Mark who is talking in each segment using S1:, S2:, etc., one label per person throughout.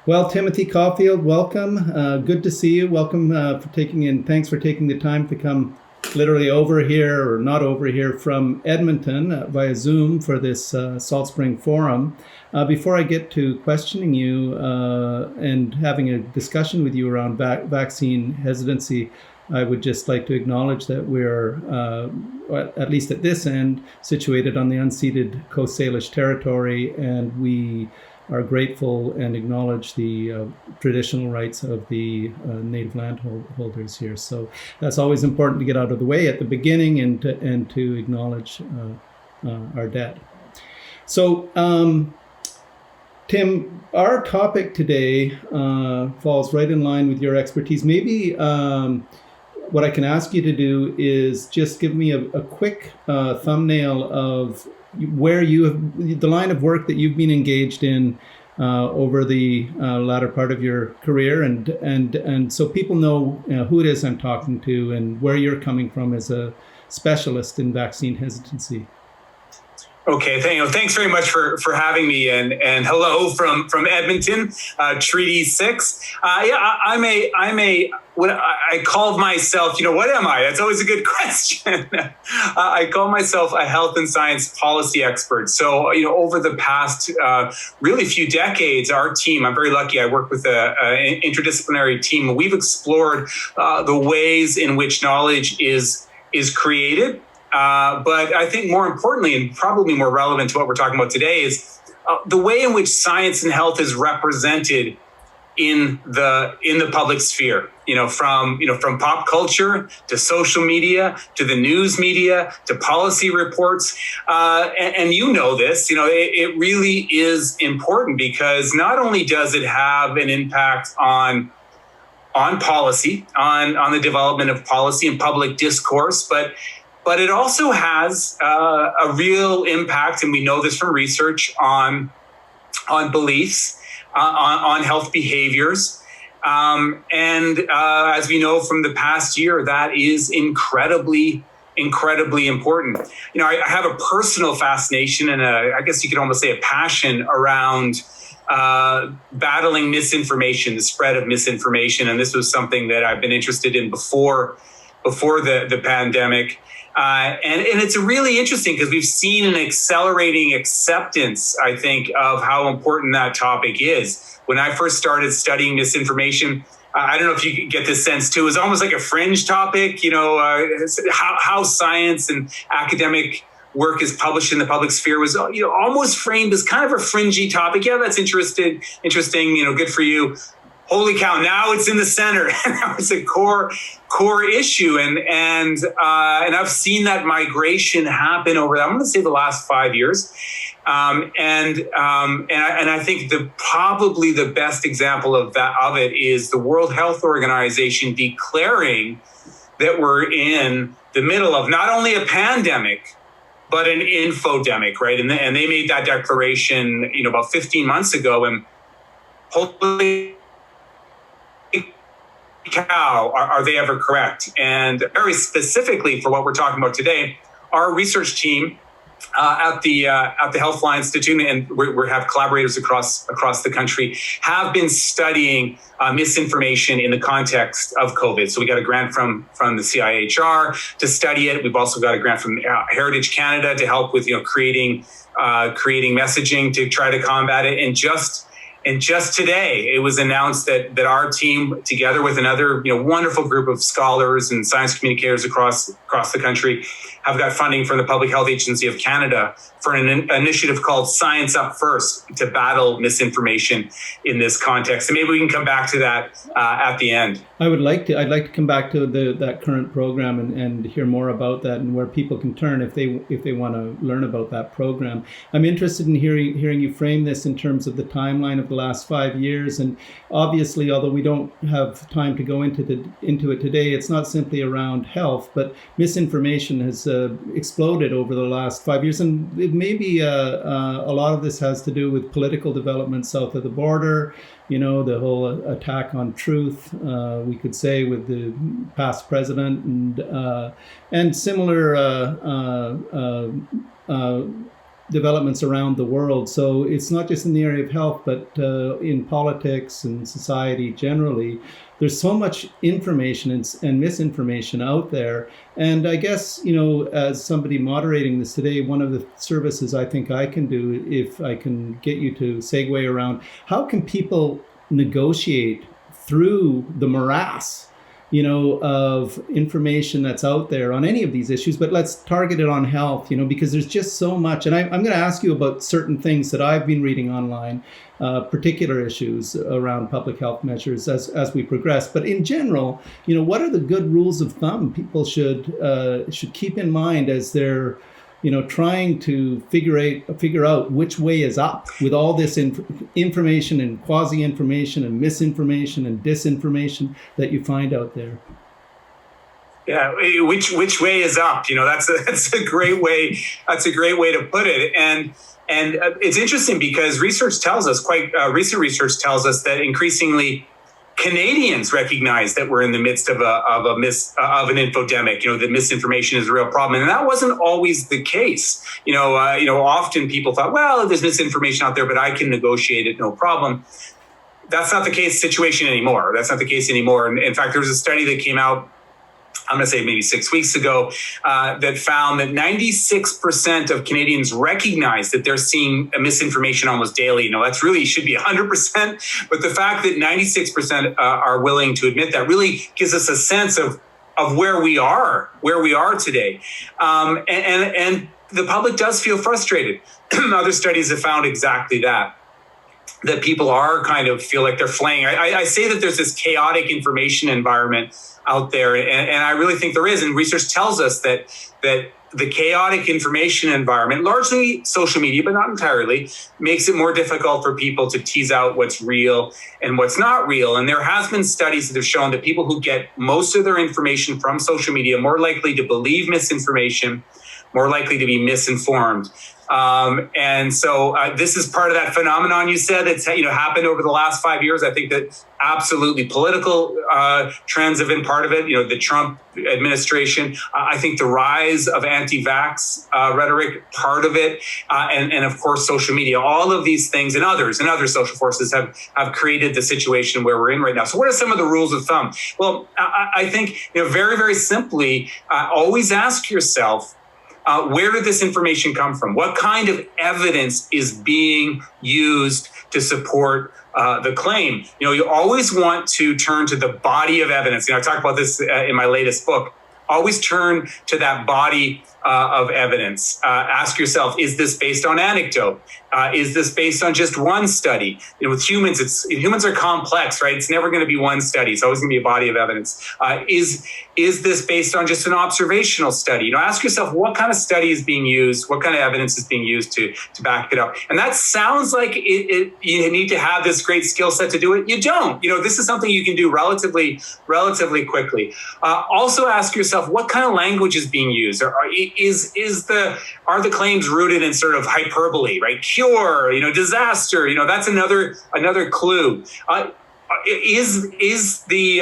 S1: Well, Timothy Caulfield, welcome. Good to see you. Welcome thanks for taking the time to come literally over here, or not over here, from Edmonton via Zoom for this Salt Spring Forum. Before I get to questioning you and having a discussion with you around vaccine hesitancy, I would just like to acknowledge that we're, at least at this end, situated on the unceded Coast Salish territory, and we are grateful and acknowledge the traditional rights of the native landholders here. So that's always important to get out of the way at the beginning and to acknowledge our debt. So, Tim, our topic today falls right in line with your expertise. Maybe what I can ask you to do is just give me a quick thumbnail of where you have the line of work that you've been engaged in over the latter part of your career, and so people know who it is I'm talking to and where you're coming from as a specialist in vaccine hesitancy.
S2: Okay, thanks very much for having me, and hello from Edmonton, Treaty 6. I'm a what I called myself. What am I? That's always a good question. I call myself a health and science policy expert. So over the past really few decades, our team. I'm very lucky. I work with an interdisciplinary team. We've explored the ways in which knowledge is created. But I think more importantly, and probably more relevant to what we're talking about today, is the way in which science and health is represented in the public sphere. From pop culture to social media to the news media to policy reports, and this. It really is important because not only does it have an impact on policy, on the development of policy and public discourse, but it also has a real impact, and we know this from research, on beliefs, on health behaviors. And as we know from the past year, that is incredibly important. I have a personal fascination and I guess you could almost say a passion around battling misinformation, the spread of misinformation. And this was something that I've been interested in before the pandemic. And it's really interesting because we've seen an accelerating acceptance, I think, of how important that topic is. When I first started studying misinformation, I don't know if you can get this sense too, it was almost like a fringe topic, how science and academic work is published in the public sphere was almost framed as kind of a fringy topic. Yeah, that's interesting, good for you. Holy cow! Now it's in the center, and that was a core issue, and I've seen that migration happen over, I'm going to say, the last 5 years, and I think probably the best example of it is the World Health Organization declaring that we're in the middle of not only a pandemic but an infodemic, right? And they made that declaration, about 15 months ago, and holy cow, are they ever correct? And very specifically for what we're talking about today, our research team at the Healthline Institute, and we have collaborators across the country, have been studying misinformation in the context of COVID. So we got a grant from the CIHR to study it. We've also got a grant from Heritage Canada to help with creating messaging to try to combat it. And just today, it was announced that our team, together with another wonderful group of scholars and science communicators across the country, have got funding from the Public Health Agency of Canada for an initiative called Science Up First to battle misinformation in this context. And maybe we can come back to that at the end.
S1: I'd like to come back to that current program and hear more about that and where people can turn if they want to learn about that program. I'm interested in hearing you frame this in terms of the timeline of the last 5 years. And obviously, although we don't have time to go into it today, it's not simply around health, but misinformation has exploded over the last 5 years. And maybe a lot of this has to do with political development south of the border, the whole attack on truth, we could say, with the past president and similar developments around the world. So it's not just in the area of health, but in politics and society generally. There's so much information and misinformation out there. And I guess, as somebody moderating this today, one of the services I think I can do, if I can get you to segue around, how can people negotiate through the morass, of information that's out there on any of these issues, but let's target it on health, because there's just so much. And I'm going to ask you about certain things that I've been reading online, particular issues around public health measures as we progress. But in general, what are the good rules of thumb people should keep in mind as they're trying to figure out which way is up with all this information and quasi-information and misinformation and disinformation that you find out there?
S2: Yeah, which way is up? That's a great way. That's a great way to put it. And it's interesting because research tells us, recent research tells us that increasingly Canadians recognize that we're in the midst of an infodemic. That misinformation is a real problem, and that wasn't always the case. Often people thought, well, there's misinformation out there, but I can negotiate it, no problem. That's not the situation anymore. That's not the case anymore. And in fact, there was a study that came out, I'm going to say maybe 6 weeks ago, that found that 96% of Canadians recognize that they're seeing misinformation almost daily. That's really should be 100%. But the fact that 96% are willing to admit that really gives us a sense of where we are today. And the public does feel frustrated. Other studies have found exactly that people are kind of feel like they're flaying. I say that there's this chaotic information environment out there, and I really think there is. And research tells us that the chaotic information environment, largely social media, but not entirely, makes it more difficult for people to tease out what's real and what's not real. And there has been studies that have shown that people who get most of their information from social media are more likely to believe misinformation, more likely to be misinformed. And so this is part of that phenomenon you said that's happened over the last 5 years. I think that absolutely political trends have been part of it. The Trump administration. I think the rise of anti-vax rhetoric, part of it, and of course social media. All of these things and other social forces have created the situation where we're in right now. So what are some of the rules of thumb? Well, I think very, very simply, always ask yourself, where did this information come from? What kind of evidence is being used to support the claim? You always want to turn to the body of evidence. I talk about this in my latest book. Always turn to that body of evidence. Ask yourself, is this based on anecdote? Is this based on just one study? With humans, humans are complex, right? It's never going to be one study. It's always going to be a body of evidence. Is this based on just an observational study? Ask yourself, what kind of study is being used? What kind of evidence is being used to back it up? And that sounds like you need to have this great skill set to do it. You don't. This is something you can do relatively quickly. Also ask yourself, what kind of language is being used? Are the claims rooted in sort of hyperbole, right? Cure, disaster, that's another clue. Is the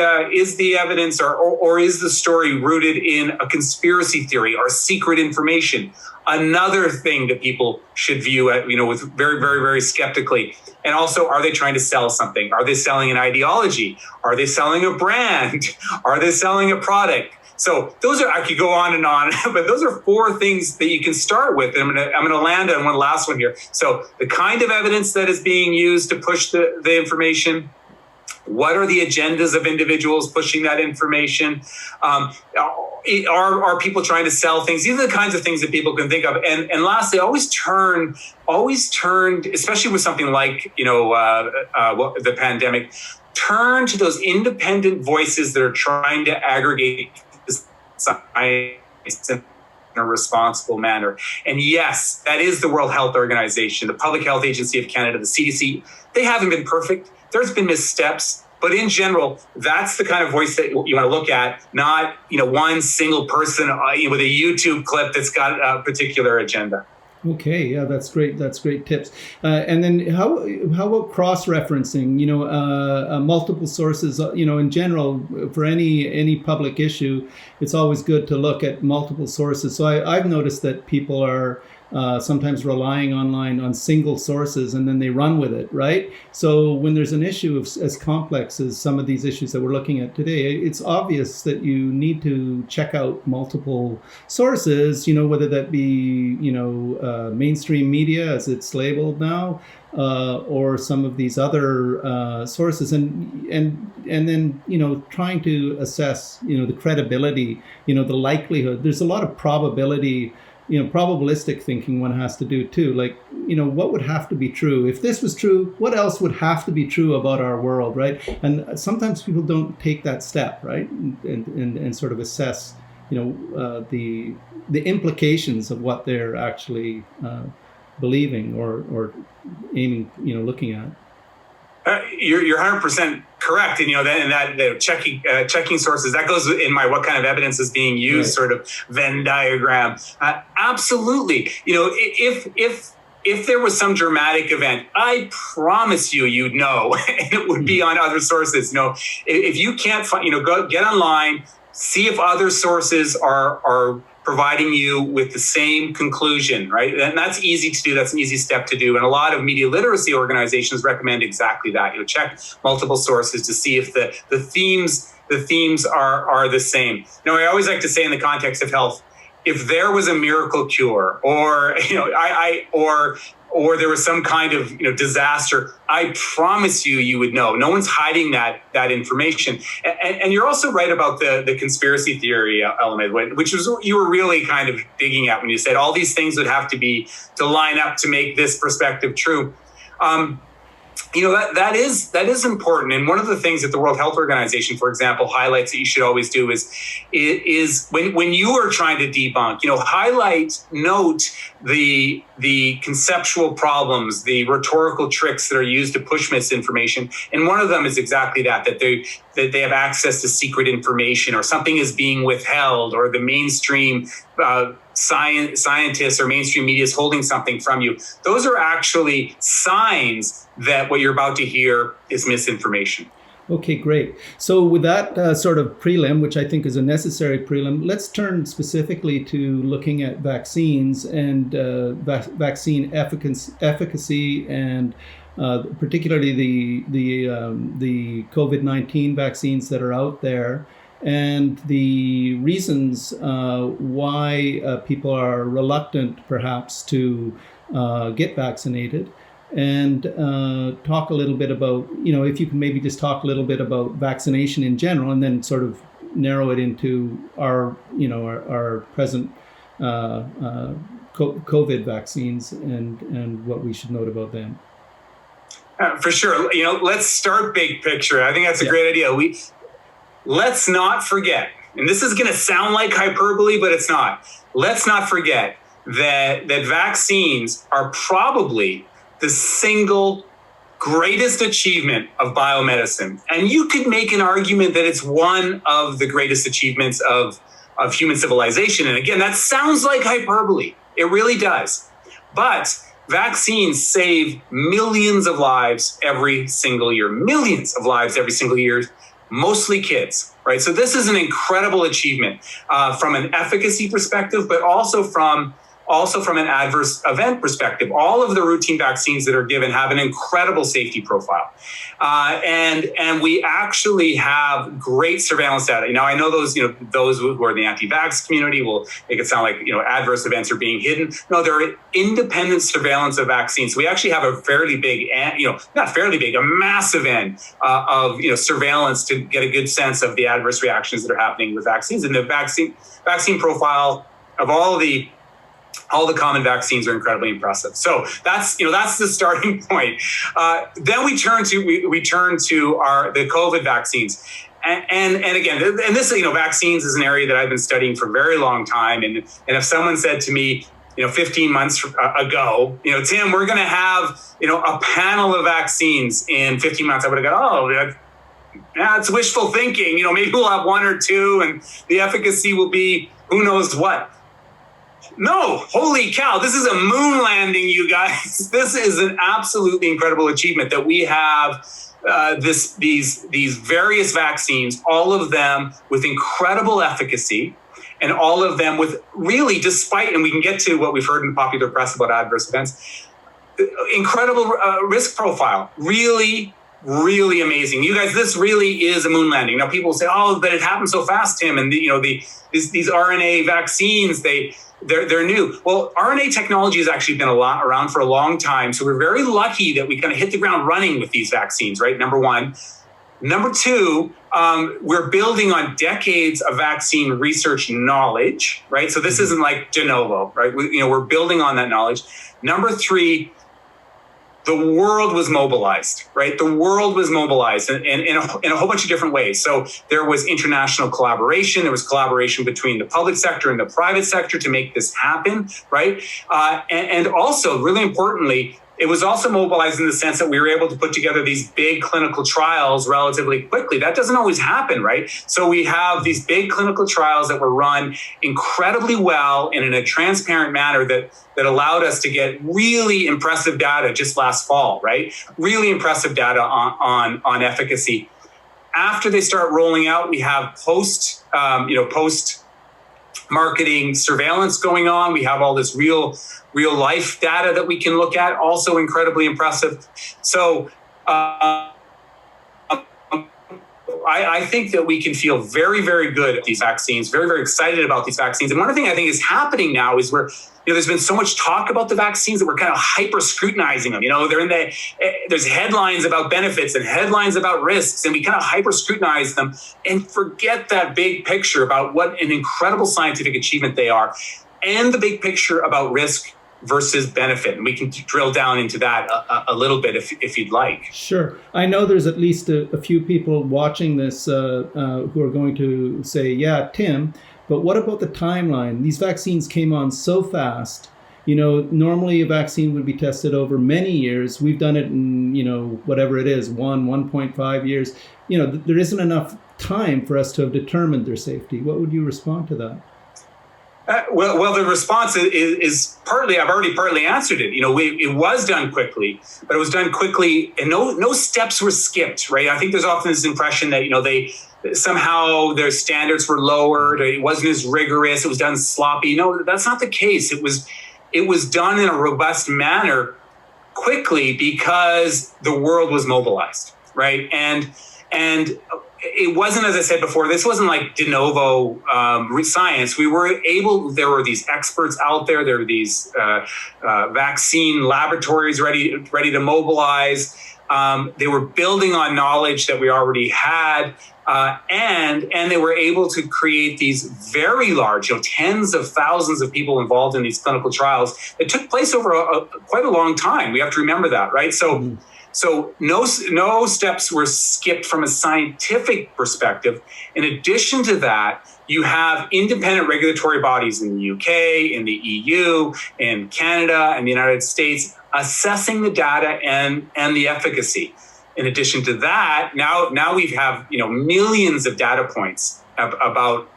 S2: evidence or is the story rooted in a conspiracy theory or secret information? Another thing that people should view with very, very, very skeptically. And also, are they trying to sell something? Are they selling an ideology? Are they selling a brand? Are they selling a product? So I could go on and on, but those are four things that you can start with. And I'm gonna land on one last one here. So the kind of evidence that is being used to push the information. What are the agendas of individuals pushing that information? Are people trying to sell things? These are the kinds of things that people can think of. And lastly, always turn, especially with something like the pandemic, turn to those independent voices that are trying to aggregate science in a responsible manner. And yes, that is the World Health Organization, the Public Health Agency of Canada, the CDC. They haven't been perfect. There's been missteps, but in general, that's the kind of voice that you want to look at, not one single person with a YouTube clip that's got a particular agenda.
S1: Okay, yeah, that's great. That's great tips. And then how about cross-referencing? Multiple sources. In general, for any public issue, it's always good to look at multiple sources. So I've noticed that people are sometimes relying online on single sources, and then they run with it, right? So when there's an issue as complex as some of these issues that we're looking at today, it's obvious that you need to check out multiple sources, whether that be, mainstream media as it's labeled now, or some of these other sources, and then trying to assess the credibility, the likelihood. There's a lot of probability, probabilistic thinking one has to do too. Like, what would have to be true? If this was true, what else would have to be true about our world, right? And sometimes people don't take that step, right? And sort of assess, the implications of what they're actually believing or aiming, looking at.
S2: You're 100% correct, and that checking sources, that goes in my what kind of evidence is being used, right, sort of Venn diagram. Absolutely, if there was some dramatic event, I promise you'd know, and it would be on other sources. If you can't find, go get online, see if other sources are providing you with the same conclusion, right? And that's easy to do. That's an easy step to do. And a lot of media literacy organizations recommend exactly that. Check multiple sources to see if the themes are the same. I always like to say in the context of health, if there was a miracle cure, or or there was some kind of disaster, I promise you would know. No one's hiding that information. And you're also right about the conspiracy theory element, which was you were really kind of digging at when you said all these things would have to line up to make this perspective true. That is important. And one of the things that the World Health Organization, for example, highlights that you should always do is when you are trying to debunk, note the conceptual problems, the rhetorical tricks that are used to push misinformation. And one of them is exactly that they have access to secret information, or something is being withheld, or the mainstream scientists or mainstream media is holding something from you. Those are actually signs that what you're about to hear is misinformation.
S1: Okay, great. So with that sort of prelim, which I think is a necessary prelim, let's turn specifically to looking at vaccines and vaccine efficacy, and particularly the COVID-19 vaccines that are out there, and the reasons why people are reluctant perhaps to get vaccinated. And talk a little bit about, if you can maybe just talk a little bit about vaccination in general, and then sort of narrow it into our present COVID vaccines and what we should note about them.
S2: For sure. Let's start big picture. I think that's a great idea. Let's not forget, and this is going to sound like hyperbole, but it's not. Let's not forget that vaccines are probably the single greatest achievement of biomedicine. And you could make an argument that it's one of the greatest achievements of human civilization. And again, that sounds like hyperbole. It really does. But vaccines save millions of lives every single year. Millions of lives every single year, mostly kids, right? So this is an incredible achievement from an efficacy perspective, but also from an adverse event perspective. All of the routine vaccines that are given have an incredible safety profile. And we actually have great surveillance data. Now, I know those who are in the anti-vax community will make it sound like, adverse events are being hidden. No, there are independent surveillance of vaccines. So we actually have a fairly big, a massive end of, surveillance to get a good sense of the adverse reactions that are happening with vaccines. And the vaccine profile of all the common vaccines are incredibly impressive. So that's the starting point. Then we turn to the COVID vaccines. And again, this, vaccines is an area that I've been studying for a very long time. And if someone said to me, 15 months ago, Tim, we're going to have, a panel of vaccines in 15 months, I would have gone, it's wishful thinking. Maybe we'll have one or two and the efficacy will be who knows what. No, holy cow, this is a moon landing, you guys. This is an absolutely incredible achievement that we have these various vaccines, all of them with incredible efficacy and all of them with really, despite, and we can get to what we've heard in the popular press about adverse events, incredible risk profile, really, really amazing. You guys, this really is a moon landing. Now people say, oh, but it happened so fast, Tim, and these RNA vaccines, they're new. Well, RNA technology has actually been around for a long time. So we're very lucky that we kind of hit the ground running with these vaccines, right? Number one. Number two, we're building on decades of vaccine research knowledge, right? So this isn't like de novo, right? We're building on that knowledge. Number three, the world was mobilized, right? The world was mobilized in a whole bunch of different ways. So there was international collaboration. There was collaboration between the public sector and the private sector to make this happen, right? And also, really importantly, it was also mobilized in the sense that we were able to put together these big clinical trials relatively quickly. That doesn't always happen, right? So we have these big clinical trials that were run incredibly well and in a transparent manner that allowed us to get really impressive data just last fall, right? Really impressive data on efficacy. After they start rolling out, we have post marketing surveillance going on. We have all this real life data that we can look at, also incredibly impressive. So I think that we can feel very, very good at these vaccines, very, very excited about these vaccines. And one of the things I think is happening now is there's been so much talk about the vaccines that we're kind of hyper scrutinizing them. There's headlines about benefits and headlines about risks, and we kind of hyper scrutinize them and forget that big picture about what an incredible scientific achievement they are, and the big picture about risk versus benefit. And we can drill down into that a little bit if you'd like.
S1: Sure. I know there's at least a few people watching this who are going to say, yeah, Tim, but what about the timeline? These vaccines came on so fast. Normally a vaccine would be tested over many years. We've done it in, whatever it is, 1.5 years. There isn't enough time for us to have determined their safety. What would you respond to that?
S2: Well, the response is partly, I've already partly answered it. It was done quickly, but it was done quickly and no steps were skipped, right? I think there's often this impression that, somehow their standards were lowered, or it wasn't as rigorous, it was done sloppy. No, that's not the case. It was done in a robust manner quickly because the world was mobilized, right? And it wasn't, as I said before, this wasn't like de novo science. There were these experts out there. There were these vaccine laboratories ready to mobilize. They were building on knowledge that we already had. And they were able to create these very large, tens of thousands of people involved in these clinical trials that took place over quite a long time. We have to remember that, right? So no steps were skipped from a scientific perspective. In addition to that, you have independent regulatory bodies in the UK, in the EU, in Canada, and the United States assessing the data and the efficacy. In addition to that, now we have millions of data points about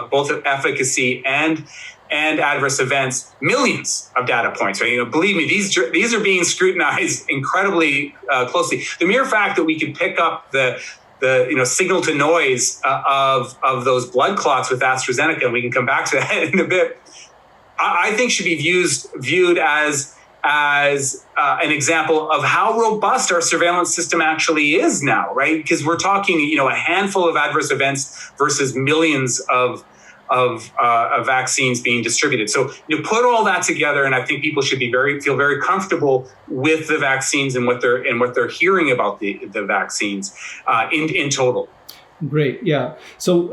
S2: both efficacy and adverse events, millions of data points, right? Believe me, these are being scrutinized incredibly closely. The mere fact that we can pick up the signal to noise of those blood clots with AstraZeneca, and we can come back to that in a bit, I think should be viewed as an example of how robust our surveillance system actually is now, right? Because we're talking, a handful of adverse events versus millions of vaccines being distributed. So you put all that together, and I think people should feel very comfortable with the vaccines and what they're hearing about the vaccines in total.
S1: Great, yeah. So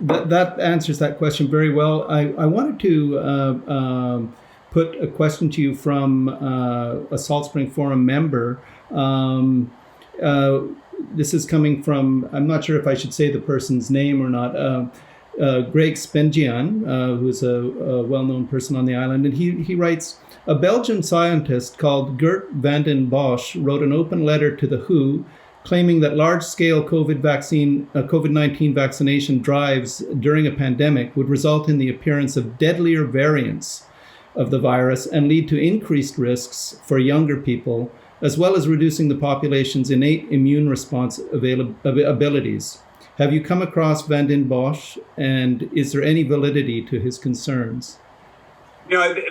S1: that answers that question very well. I wanted to put a question to you from a Salt Spring Forum member. This is coming from, I'm not sure if I should say the person's name or not, Greg Spengian, who's a well-known person on the island. And he writes, a Belgian scientist called Gert van den Bosch wrote an open letter to the WHO claiming that large-scale COVID-19 vaccination drives during a pandemic would result in the appearance of deadlier variants of the virus and lead to increased risks for younger people, as well as reducing the population's innate immune response abilities. Have you come across Van den Bosch, and is there any validity to his concerns?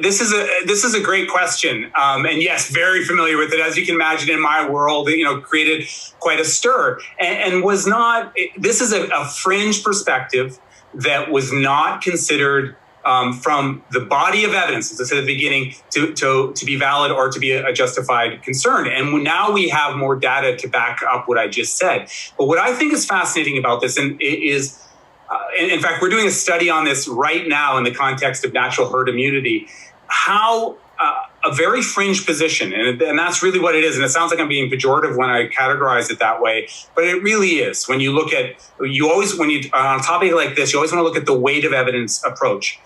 S2: This is a great question, and yes, very familiar with it. As you can imagine, in my world, created quite a stir, and was not. This is a fringe perspective that was not considered from the body of evidence, as I said at the beginning, to be valid or to be a justified concern. And now we have more data to back up what I just said. But what I think is fascinating about this, and is. In fact, we're doing a study on this right now in the context of natural herd immunity, how a very fringe position, and that's really what it is. And it sounds like I'm being pejorative when I categorize it that way, but it really is. When you look at, on a topic like this, you always want to look at the weight of evidence approach.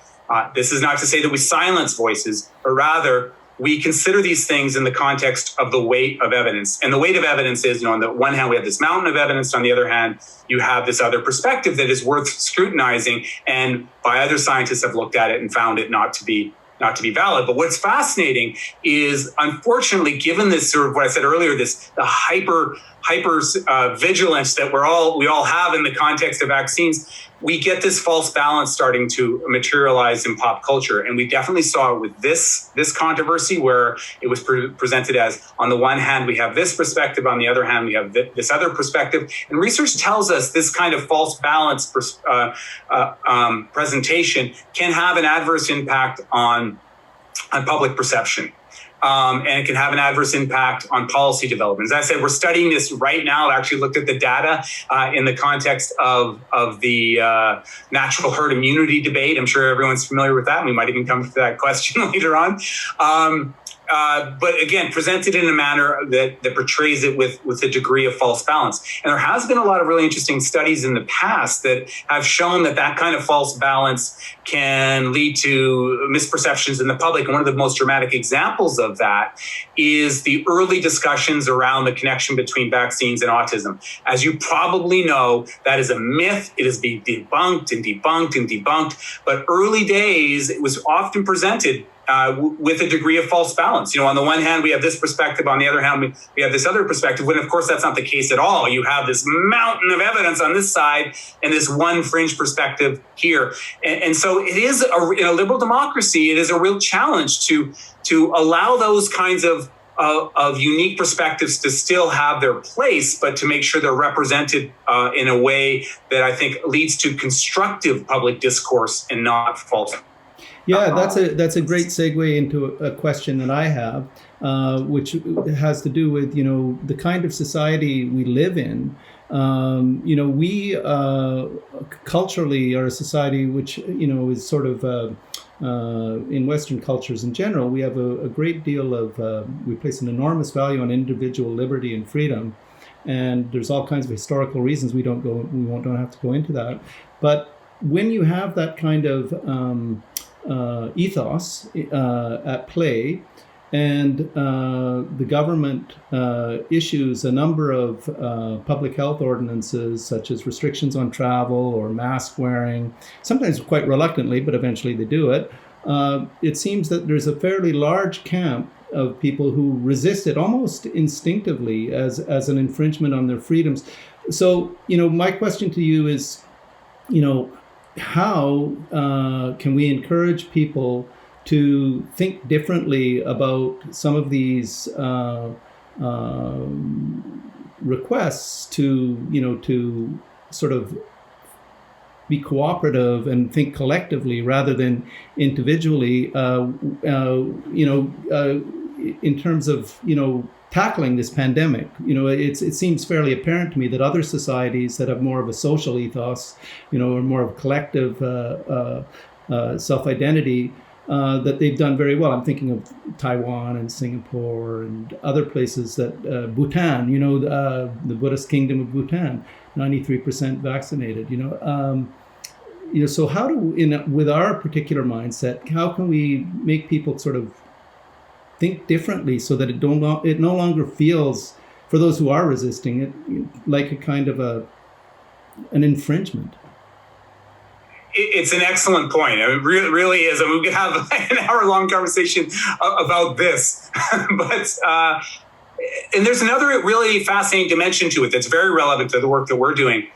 S2: This is not to say that we silence voices, but rather we consider these things in the context of the weight of evidence. And the weight of evidence is, on the one hand, we have this mountain of evidence. On the other hand, you have this other perspective that is worth scrutinizing. And by other scientists have looked at it and found it not to be valid. But what's fascinating is, unfortunately, given this sort of what I said earlier, the hyper vigilance that we all have in the context of vaccines, we get this false balance starting to materialize in pop culture. And we definitely saw it with this controversy, where it was presented as, on the one hand, we have this perspective, on the other hand, we have this other perspective. And research tells us this kind of false balance presentation can have an adverse impact on public perception. And it can have an adverse impact on policy development. As I said, we're studying this right now. I actually looked at the data in the context of the natural herd immunity debate. I'm sure everyone's familiar with that. We might even come to that question later on. But again, presented in a manner that portrays it with a degree of false balance. And there has been a lot of really interesting studies in the past that have shown that kind of false balance can lead to misperceptions in the public. And one of the most dramatic examples of that is the early discussions around the connection between vaccines and autism. As you probably know, that is a myth. It has been debunked and debunked and debunked. But early days, it was often presented with a degree of false balance. On the one hand, we have this perspective. On the other hand, we have this other perspective. When, of course, that's not the case at all. You have this mountain of evidence on this side and this one fringe perspective here. And so it is, in a liberal democracy, it is a real challenge to allow those kinds of unique perspectives to still have their place, but to make sure they're represented in a way that I think leads to constructive public discourse and not false.
S1: Yeah, that's a great segue into a question that I have, which has to do with the kind of society we live in. We culturally are a society which is sort of in Western cultures in general. We have a great deal of we place an enormous value on individual liberty and freedom, and there's all kinds of historical reasons we don't have to go into that. But when you have that kind of ethos at play, and the government issues a number of public health ordinances, such as restrictions on travel or mask wearing, sometimes quite reluctantly, but eventually they do it. It seems that there's a fairly large camp of people who resist it almost instinctively as an infringement on their freedoms. So, my question to you is, how can we encourage people to think differently about some of these requests to sort of be cooperative and think collectively rather than individually, in terms of, tackling this pandemic? It seems fairly apparent to me that other societies that have more of a social ethos, or more of a collective self-identity, that they've done very well. I'm thinking of Taiwan and Singapore and other places that Bhutan, the Buddhist kingdom of Bhutan, 93% vaccinated. So how with our particular mindset, how can we make people sort of think differently so that it no longer feels, for those who are resisting it, like a kind of an infringement?
S2: It's an excellent point. It really is. I mean, we could have an hour-long conversation about this. But and there's another really fascinating dimension to it that's very relevant to the work that we're doing.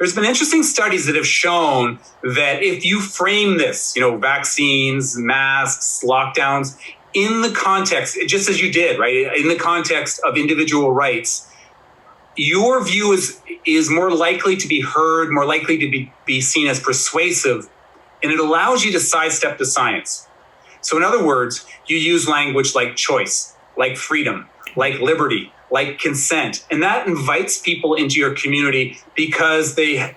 S2: there's been interesting studies that have shown that if you frame this, vaccines, masks, lockdowns, in the context, just as you did, right, in the context of individual rights, your view is more likely to be heard, more likely to be seen as persuasive, and it allows you to sidestep the science. So in other words, you use language like choice, like freedom, like liberty, like consent, and that invites people into your community because that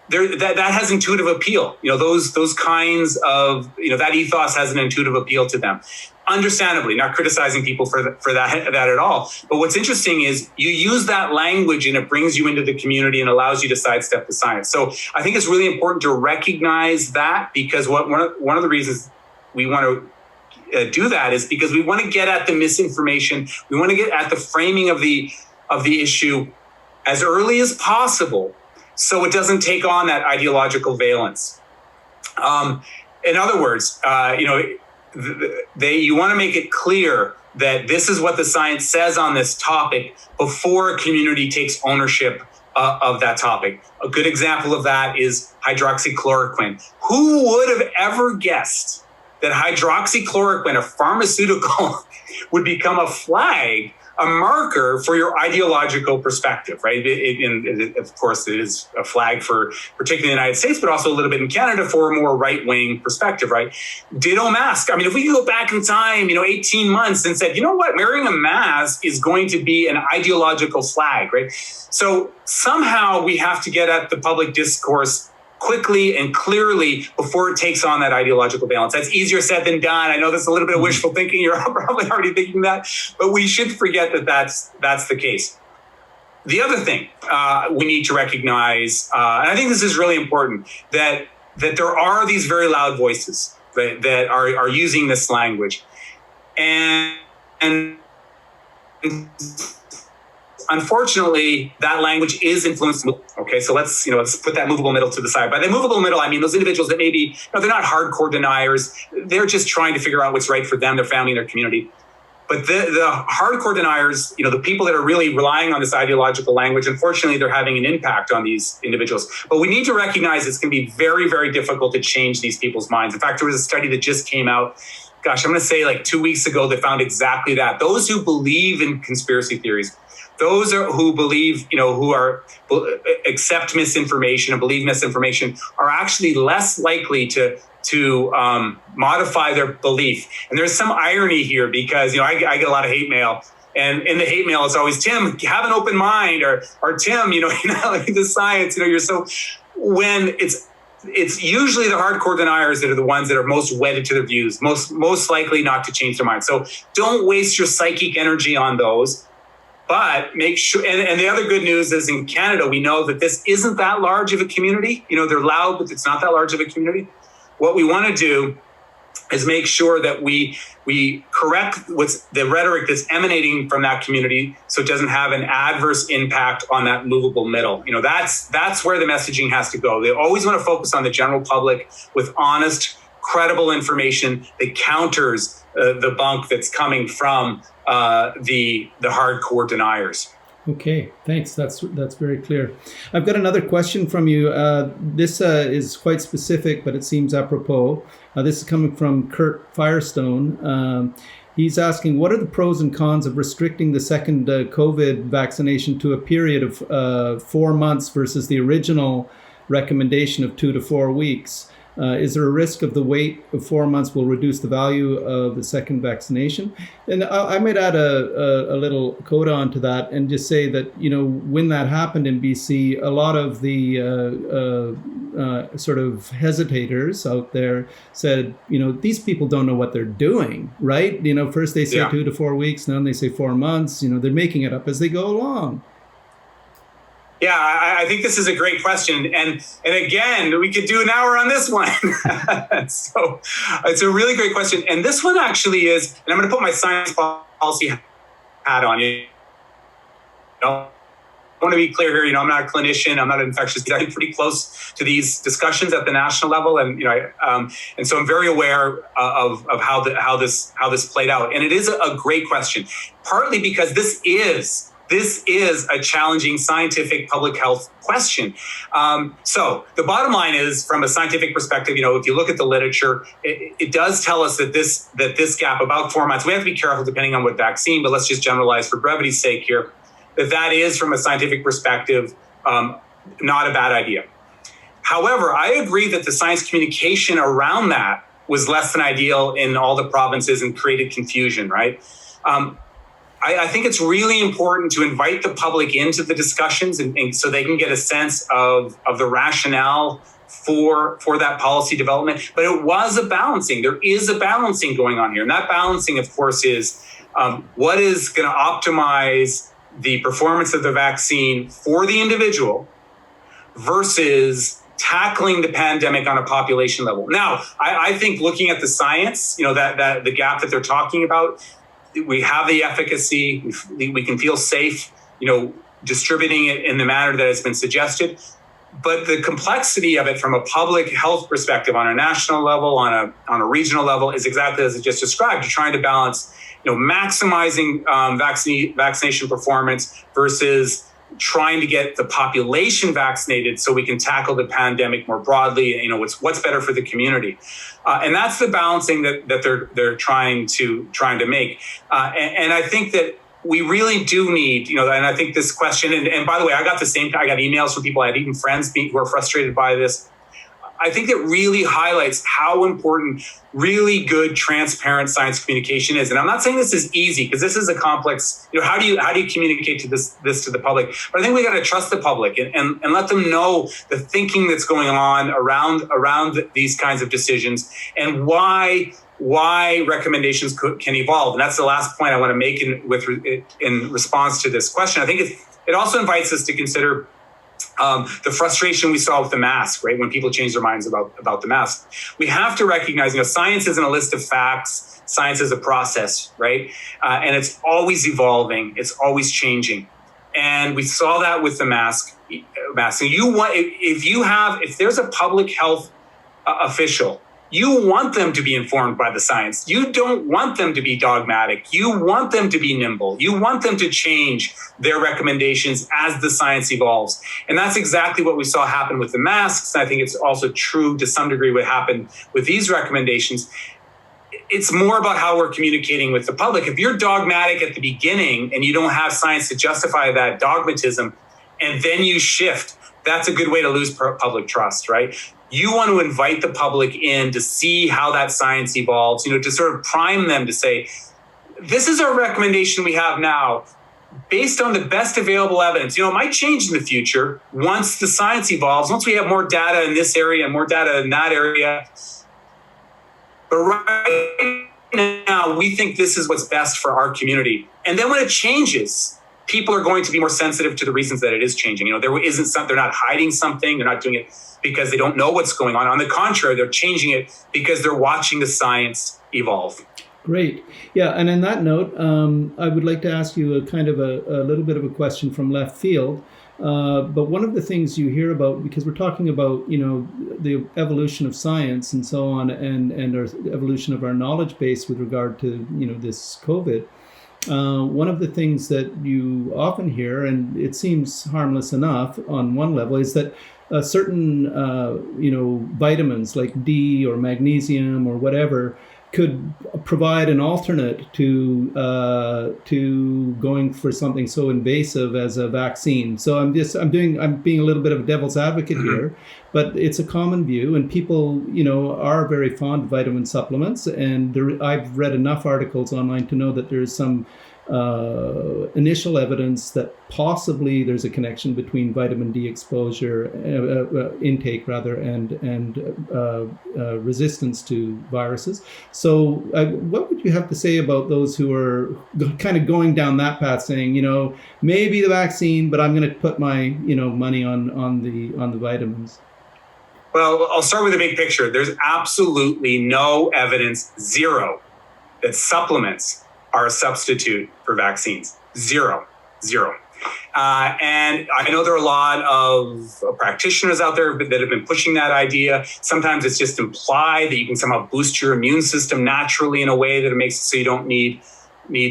S2: has intuitive appeal. Those kinds of, that ethos has an intuitive appeal to them. Understandably, not criticizing people for that at all. But what's interesting is you use that language and it brings you into the community and allows you to sidestep the science. So I think it's really important to recognize that, because one of the reasons we want to do that is because we want to get at the misinformation. We want to get at the framing of the issue as early as possible, so it doesn't take on that ideological valence. In other words, you want to make it clear that this is what the science says on this topic before a community takes ownership of that topic. A good example of that is hydroxychloroquine. Who would have ever guessed that hydroxychloroquine, a pharmaceutical, would become a flag, a marker for your ideological perspective, right? Of course, it is a flag for particularly the United States, but also a little bit in Canada for a more right-wing perspective, right? Ditto mask. I mean, if we could go back in time, 18 months and said, you know what, wearing a mask is going to be an ideological flag, right? So somehow we have to get at the public discourse quickly and clearly before it takes on that ideological balance. That's easier said than done. I know that's a little bit of wishful thinking. You're probably already thinking that, but we should forget that that's the case. The other thing we need to recognize, and I think this is really important, that there are these very loud voices that are using this language, and unfortunately, that language is influenced. Okay, so let's put that movable middle to the side. By the movable middle, I mean those individuals that maybe they're not hardcore deniers. They're just trying to figure out what's right for them, their family, and their community. But the hardcore deniers, the people that are really relying on this ideological language, unfortunately, they're having an impact on these individuals. But we need to recognize it's going to be very, very difficult to change these people's minds. In fact, there was a study that just came out, I'm going to say like 2 weeks ago, that found exactly that. Those who believe in conspiracy theories, those who believe, accept misinformation and believe misinformation, are actually less likely to modify their belief. And there's some irony here because, I get a lot of hate mail, and in the hate mail, it's always, Tim, have an open mind, or Tim, the science, you're so, when it's usually the hardcore deniers that are the ones that are most wedded to their views, most likely not to change their mind. So don't waste your psychic energy on those. But make sure, and the other good news is in Canada, we know that this isn't that large of a community. They're loud, but it's not that large of a community. What we want to do is make sure that we correct what's the rhetoric that's emanating from that community, so it doesn't have an adverse impact on that movable middle. That's where the messaging has to go. They always want to focus on the general public with honest, credible information that counters the bunk that's coming from the hardcore deniers.
S1: Okay, thanks. That's very clear. I've got another question from you. This is quite specific, but it seems apropos. This is coming from Kurt Firestone. He's asking, what are the pros and cons of restricting the second COVID vaccination to a period of 4 months versus the original recommendation of 2 to 4 weeks? Is there a risk of the wait of 4 months will reduce the value of the second vaccination? And I might add a little coda onto that and just say that, when that happened in BC, a lot of the sort of hesitators out there said, these people don't know what they're doing, right? First they say 2 to 4 weeks, now they say 4 months, they're making it up as they go along.
S2: Yeah, I think this is a great question. And again, we could do an hour on this one. So it's a really great question. And this one actually is, and I'm going to put my science policy hat on. I want to be clear here, I'm not a clinician, I'm not an infectious disease. I'm pretty close to these discussions at the national level. And, and so I'm very aware of how this played out. And it is a great question, partly because this is this is a challenging scientific public health question. So the bottom line is, from a scientific perspective, if you look at the literature, it does tell us that this gap, about 4 months, we have to be careful depending on what vaccine, but let's just generalize for brevity's sake here, that is, from a scientific perspective, not a bad idea. However, I agree that the science communication around that was less than ideal in all the provinces and created confusion, right? I think it's really important to invite the public into the discussions and so they can get a sense of the rationale for that policy development. But it was a balancing. There is a balancing going on here. And that balancing, of course, is what is going to optimize the performance of the vaccine for the individual versus tackling the pandemic on a population level. Now, I think looking at the science, that the gap that they're talking about, we have the efficacy, we can feel safe, distributing it in the manner that has been suggested. But the complexity of it from a public health perspective on a national level, on a regional level, is exactly as I just described. You're trying to balance, maximizing vaccination performance versus trying to get the population vaccinated so we can tackle the pandemic more broadly. What's better for the community, and that's the balancing that they're trying to make. And I think that we really do need, and I think this question. And by the way, I got emails from people. I had even friends who are frustrated by this. I think it really highlights how important really good, transparent science communication is. And I'm not saying this is easy, because this is a complex, how do you communicate this to the public? But I think we got to trust the public and let them know the thinking that's going on around these kinds of decisions and why recommendations can evolve. And that's the last point I want to make in response to this question. I think it also invites us to consider the frustration we saw with the mask, right? When people change their minds about the mask. We have to recognize, science isn't a list of facts. Science is a process, right? And it's always evolving. It's always changing. And we saw that with the mask. So if there's a public health official, you want them to be informed by the science. You don't want them to be dogmatic. You want them to be nimble. You want them to change their recommendations as the science evolves. And that's exactly what we saw happen with the masks. I think it's also true to some degree what happened with these recommendations. It's more about how we're communicating with the public. If you're dogmatic at the beginning and you don't have science to justify that dogmatism, and then you shift, that's a good way to lose public trust, right? You want to invite the public in to see how that science evolves, to sort of prime them to say, this is our recommendation we have now based on the best available evidence. It might change in the future once the science evolves, once we have more data in this area and more data in that area. But right now, we think this is what's best for our community. And then when it changes, people are going to be more sensitive to the reasons that it is changing. They're not hiding something. They're not doing it because they don't know what's going on. On the contrary, they're changing it because they're watching the science evolve.
S1: Great. Yeah. And on that note, I would like to ask you a little bit of a question from left field. But one of the things you hear about, because we're talking about, the evolution of science and so on, and our evolution of our knowledge base with regard to, this COVID. One of the things that you often hear, and it seems harmless enough on one level, is that certain, vitamins like D or magnesium or whatever could provide an alternate to going for something so invasive as a vaccine. So I'm being a little bit of a devil's advocate here, but it's a common view, and people, are very fond of vitamin supplements. And I've read enough articles online to know that there's some initial evidence that possibly there's a connection between vitamin D exposure, intake rather, and resistance to viruses. So what would you have to say about those who are kind of going down that path, saying, maybe the vaccine, but I'm going to put my, money on the vitamins?
S2: Well, I'll start with the big picture. There's absolutely no evidence, zero, that supplements are a substitute for vaccines. Zero. And I know there are a lot of practitioners out there that have been pushing that idea. Sometimes it's just implied that you can somehow boost your immune system naturally in a way that it makes it so you don't need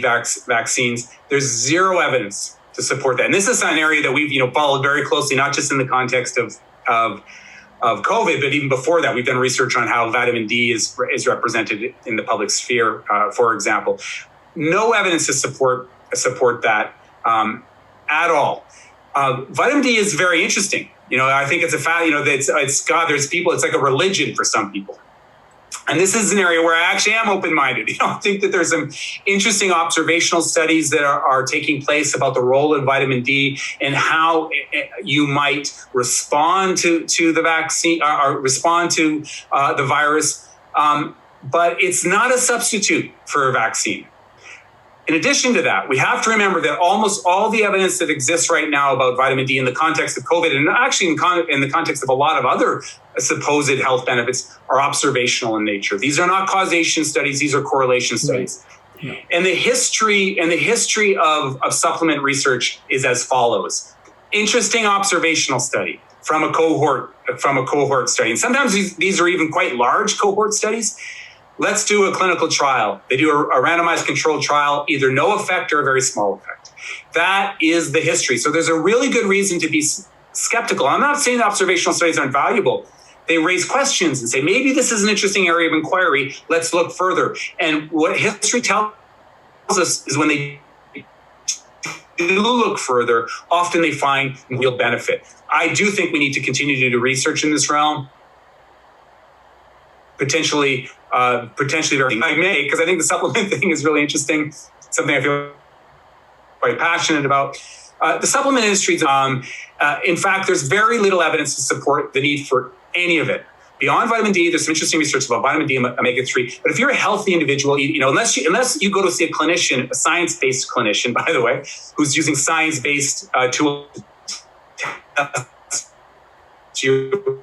S2: vaccines. There's zero evidence support that. And this is an area that we've followed very closely, not just in the context of COVID, but even before that, we've done research on how vitamin D is represented in the public sphere, for example. No evidence to support that at all. Vitamin D is very interesting. I think it's a fact. There's people. It's like a religion for some people. And this is an area where I actually am open-minded. I think that there's some interesting observational studies that are taking place about the role of vitamin D and how you might respond to the vaccine or respond to the virus. But it's not a substitute for a vaccine. In addition to that, we have to remember that almost all the evidence that exists right now about vitamin D in the context of COVID, and actually in the context of a lot of other supposed health benefits, are observational in nature. These are not causation studies; these are correlation studies. Right. Yeah. And the history of supplement research is as follows: interesting observational study from a cohort study, and sometimes these are even quite large cohort studies. Let's do a clinical trial. They do a randomized controlled trial, either no effect or a very small effect. That is the history. So there's a really good reason to be skeptical. I'm not saying that observational studies aren't valuable. They raise questions and say, maybe this is an interesting area of inquiry. Let's look further. And what history tells us is when they do look further, often they find real benefit. I do think we need to continue to do research in this realm. Potentially very I may, because I think the supplement thing is really interesting, something I feel quite passionate about. The supplement industry, in fact, there's very little evidence to support the need for any of it. Beyond vitamin D, there's some interesting research about vitamin D and omega-3. But if you're a healthy individual, unless you go to see a clinician, a science-based clinician, by the way, who's using science-based tools to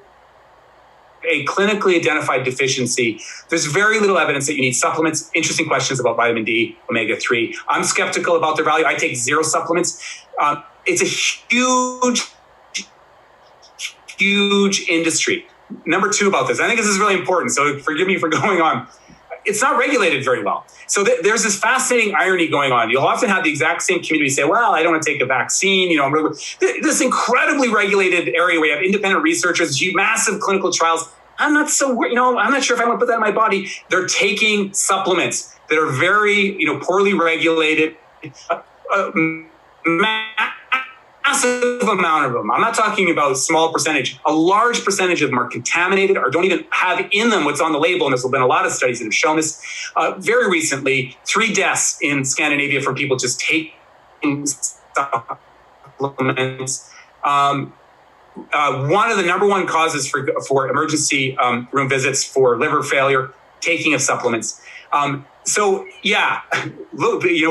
S2: a clinically identified deficiency, there's very little evidence that you need supplements. Interesting questions about vitamin D, omega-3. I'm skeptical about their value. I take 0 supplements. It's a huge industry. Number 2 about this, I think this is really important, so forgive me for going on. It's not regulated very well. So there's this fascinating irony going on. You'll often have the exact same community say, well, I don't want to take a vaccine. This incredibly regulated area where you have independent researchers, massive clinical trials. I'm not sure if I want to put that in my body. They're taking supplements that are very, poorly regulated, massive amount of them. I'm not talking about a small percentage. A large percentage of them are contaminated or don't even have in them what's on the label. And there's been a lot of studies that have shown this. Very recently, 3 deaths in Scandinavia from people just taking supplements. One of the number 1 causes for emergency room visits for liver failure, taking of supplements. So yeah,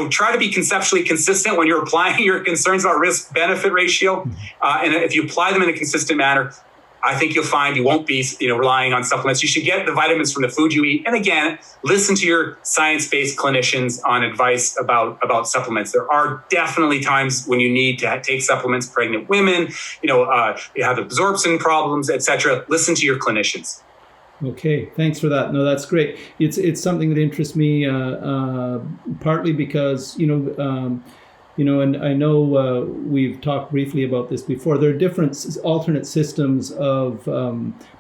S2: try to be conceptually consistent when you're applying your concerns about risk-benefit ratio. And if you apply them in a consistent manner, I think you'll find you won't be, relying on supplements. You should get the vitamins from the food you eat. And again, listen to your science-based clinicians on advice about supplements. There are definitely times when you need to take supplements, pregnant women, you have absorption problems, etc. Listen to your clinicians.
S1: Okay, thanks for that. No, that's great. It's something that interests me partly because, and I know we've talked briefly about this before. There are different alternate systems of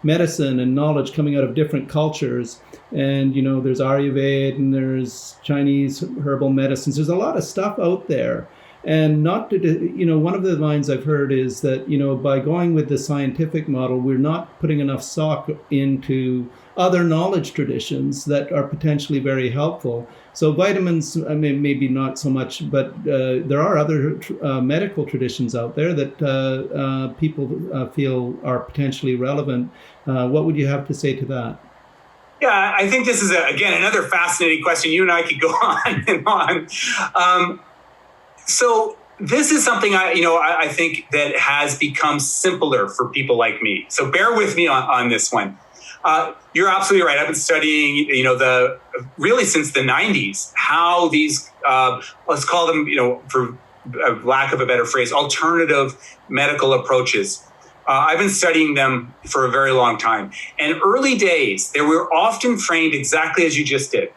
S1: medicine and knowledge coming out of different cultures. And, there's Ayurveda and there's Chinese herbal medicines. There's a lot of stuff out there. And not to, one of the lines I've heard is that, by going with the scientific model, we're not putting enough stock into other knowledge traditions that are potentially very helpful. So vitamins, maybe not so much, but there are other medical traditions out there that people feel are potentially relevant. What would you have to say to that?
S2: Yeah, I think this is, again, another fascinating question. You and I could go on and on. So this is something I think that has become simpler for people like me. So bear with me on this one. You're absolutely right. I've been studying, really since the 90s, how these, let's call them, for lack of a better phrase, alternative medical approaches. I've been studying them for a very long time. And early days, they were often framed exactly as you just did.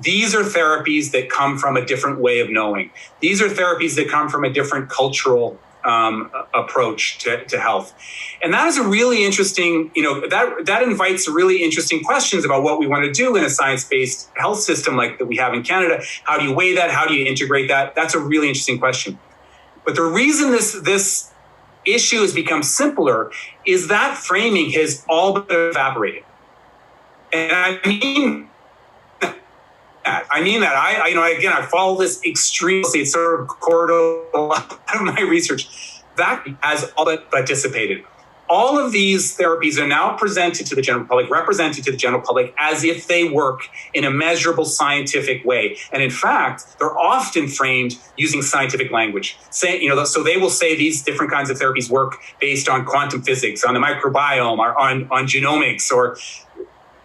S2: these are therapies that come from a different way of knowing. These are therapies that come from a different cultural approach to health. And that is a really interesting, that invites really interesting questions about what we want to do in a science-based health system like that we have in Canada. How do you weigh that? How do you integrate that? That's a really interesting question. But the reason this issue has become simpler is that framing has all but evaporated. And I mean that. I follow this extremely. It's sort of corridor a lot of my research. That has all but dissipated. All of these therapies are now presented to the general public, represented to the general public as if they work in a measurable scientific way. And in fact, they're often framed using scientific language. So they will say these different kinds of therapies work based on quantum physics, on the microbiome, or on genomics.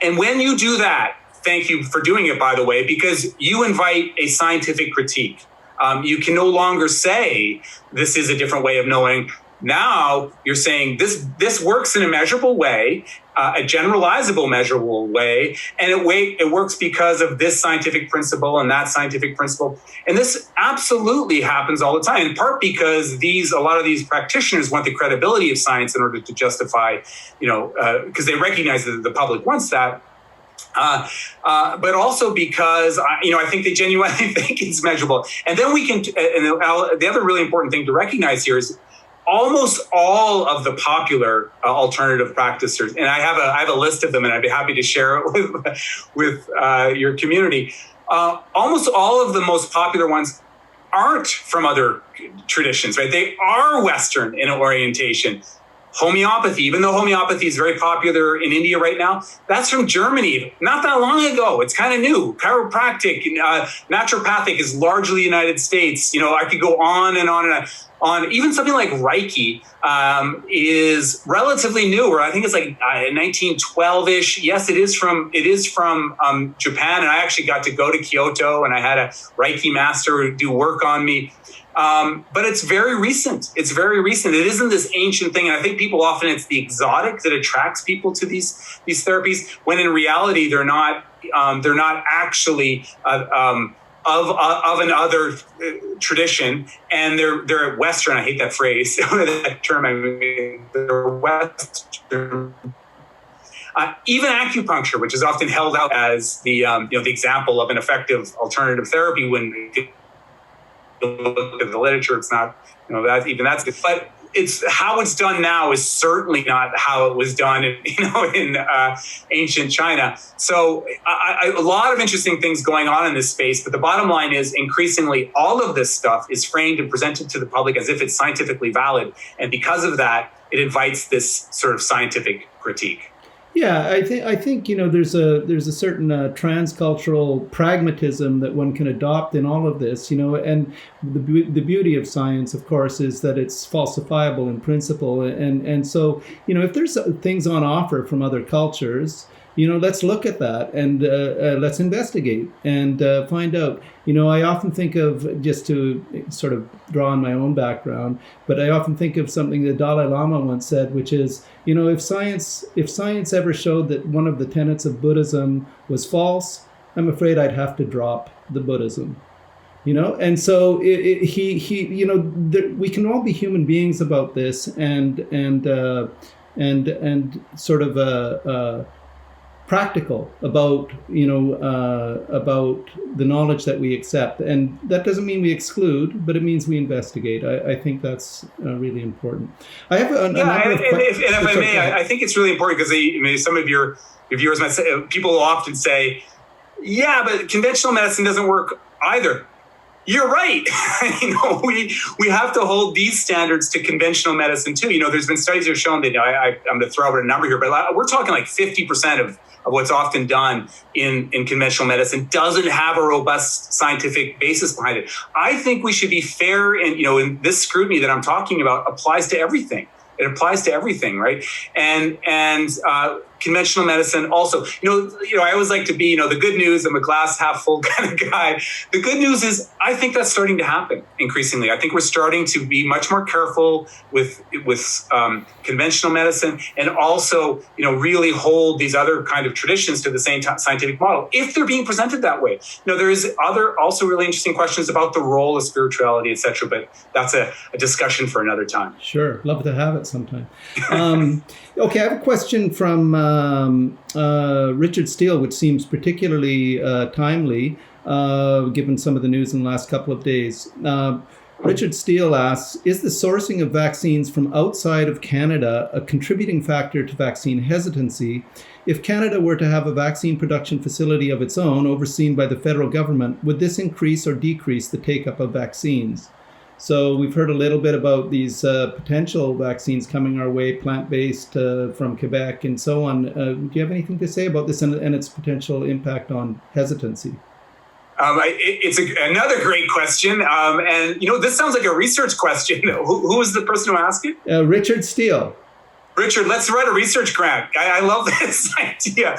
S2: And when you do that, thank you for doing it, by the way, because you invite a scientific critique. You can no longer say this is a different way of knowing. Now you're saying this works in a measurable way, a generalizable measurable way, and it works because of this scientific principle and that scientific principle. And this absolutely happens all the time, in part because a lot of these practitioners want the credibility of science in order to justify, because they recognize that the public wants that. But also because, I think they genuinely think it's measurable. And then we can, and the other really important thing to recognize here is almost all of the popular alternative practitioners, and I have a list of them, and I'd be happy to share it with your community. Almost all of the most popular ones aren't from other traditions, right? They are Western in orientation. Homeopathy, even though homeopathy is very popular in India right now, that's from Germany, not that long ago. It's kind of new. Chiropractic, naturopathic is largely United States. I could go on and on and on. Even something like Reiki is relatively new, or I think it's like 1912-ish. Yes, it is from Japan, and I actually got to go to Kyoto, and I had a Reiki master do work on me. But it's very recent. It's very recent. It isn't this ancient thing. And I think people often, it's the exotic that attracts people to these therapies, when in reality, they're not actually of another tradition. And they're Western. I hate that phrase, that term. I mean, they're Western. Even acupuncture, which is often held out as the example of an effective alternative therapy, when look at the literature, it's not, that's good. But it's how it's done now is certainly not how it was done in ancient China. So a lot of interesting things going on in this space. But the bottom line is, increasingly, all of this stuff is framed and presented to the public as if it's scientifically valid. And because of that, it invites this sort of scientific critique.
S1: Yeah, I think there's a certain transcultural pragmatism that one can adopt in all of this, and the beauty of science, of course, is that it's falsifiable in principle, and so if there's things on offer from other cultures, let's look at that and let's investigate and find out. I often think of, just to sort of draw on my own background, but I often think of something the Dalai Lama once said, which is, if science ever showed that one of the tenets of Buddhism was false, I'm afraid I'd have to drop the Buddhism. And so we can all be human beings about this, and sort of practical about the knowledge that we accept, and that doesn't mean we exclude, but it means we investigate. I think that's really important. I have
S2: if I may, I think it's really important because some of your viewers might say, people often say, yeah, but conventional medicine doesn't work either. You're right. We have to hold these standards to conventional medicine too. There's been studies that have shown that, I'm going to throw out a number here, but we're talking like 50% of what's often done in conventional medicine doesn't have a robust scientific basis behind it. I think we should be fair, and in this scrutiny that I'm talking about applies to everything. It applies to everything, right? And conventional medicine also, I always like to be, the good news, I'm a glass half full kind of guy. The good news is I think that's starting to happen increasingly. I think we're starting to be much more careful with conventional medicine, and also, really hold these other kind of traditions to the same scientific model, if they're being presented that way. There is other also really interesting questions about the role of spirituality, etc. But that's a discussion for another time.
S1: Sure. Love to have it sometime. Okay, I have a question from Richard Steele, which seems particularly timely, given some of the news in the last couple of days. Richard Steele asks, is the sourcing of vaccines from outside of Canada a contributing factor to vaccine hesitancy? If Canada were to have a vaccine production facility of its own, overseen by the federal government, would this increase or decrease the take-up of vaccines? So we've heard a little bit about these potential vaccines coming our way, plant-based from Quebec and so on. Do you have anything to say about this and its potential impact on hesitancy?
S2: It's another great question. And, this sounds like a research question. Who was the person who asked it?
S1: Richard Steele. Richard,
S2: let's write a research grant. I love this idea.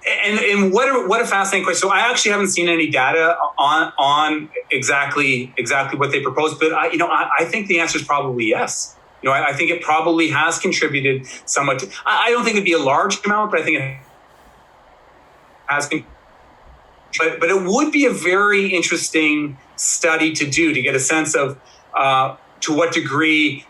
S2: And what a fascinating question. So I actually haven't seen any data on exactly what they proposed, but I think the answer is probably yes. I think it probably has contributed somewhat. I don't think it'd be a large amount, but I think it has contributed. But it would be a very interesting study to do to get a sense of to what degree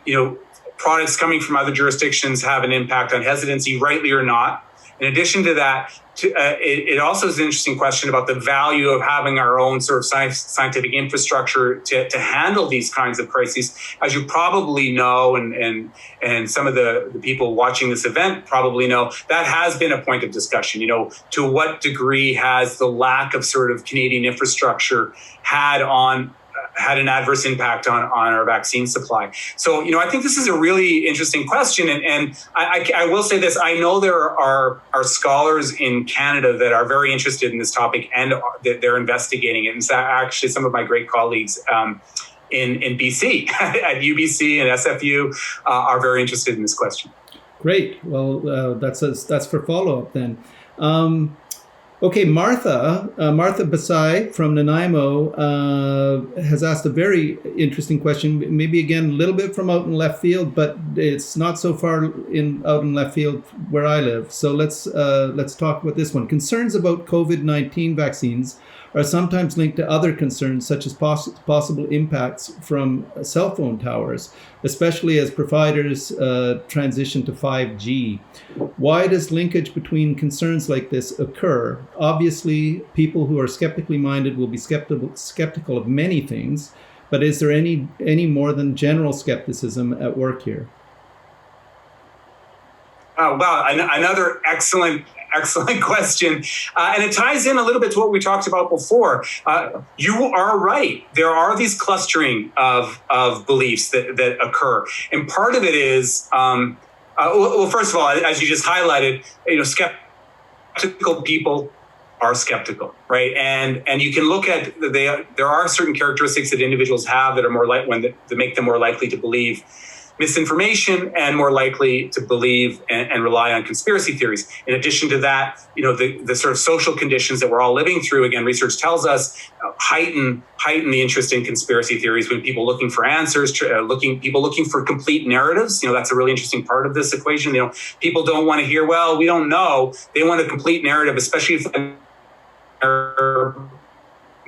S2: products coming from other jurisdictions have an impact on hesitancy, rightly or not. In addition to that, it also is an interesting question about the value of having our own sort of scientific infrastructure to handle these kinds of crises. As you probably know, and some of the people watching this event probably know, that has been a point of discussion. To what degree has the lack of sort of Canadian infrastructure had an adverse impact on our vaccine supply? So, I think this is a really interesting question. And I will say this, I know there are scholars in Canada that are very interested in this topic and they're investigating it. And so actually some of my great colleagues in BC at UBC and SFU are very interested in this question.
S1: Great. Well, that's for follow-up then. Okay, Martha Basai from Nanaimo has asked a very interesting question, maybe again a little bit from out in left field, but it's not so far out in left field where I live. So let's talk about this one. Concerns about COVID-19 vaccines are sometimes linked to other concerns, such as possible impacts from cell phone towers, especially as providers transition to 5G. Why does linkage between concerns like this occur? Obviously, people who are skeptically minded will be skeptical of many things, but is there any more than general skepticism at work here?
S2: Oh, wow, another excellent question. And it ties in a little bit to what we talked about before. You are right. There are these clustering of beliefs that occur. And part of it is, well, first of all, as you just highlighted, skeptical people are skeptical, right? And you can look at, there are certain characteristics that individuals have that are more that make them more likely to believe misinformation and more likely to believe and rely on conspiracy theories. In addition to that, the sort of social conditions that we're all living through, again, research tells us, heighten the interest in conspiracy theories when people looking for answers, people looking for complete narratives. That's a really interesting part of this equation. People don't want to hear, well, we don't know. They want a complete narrative, especially if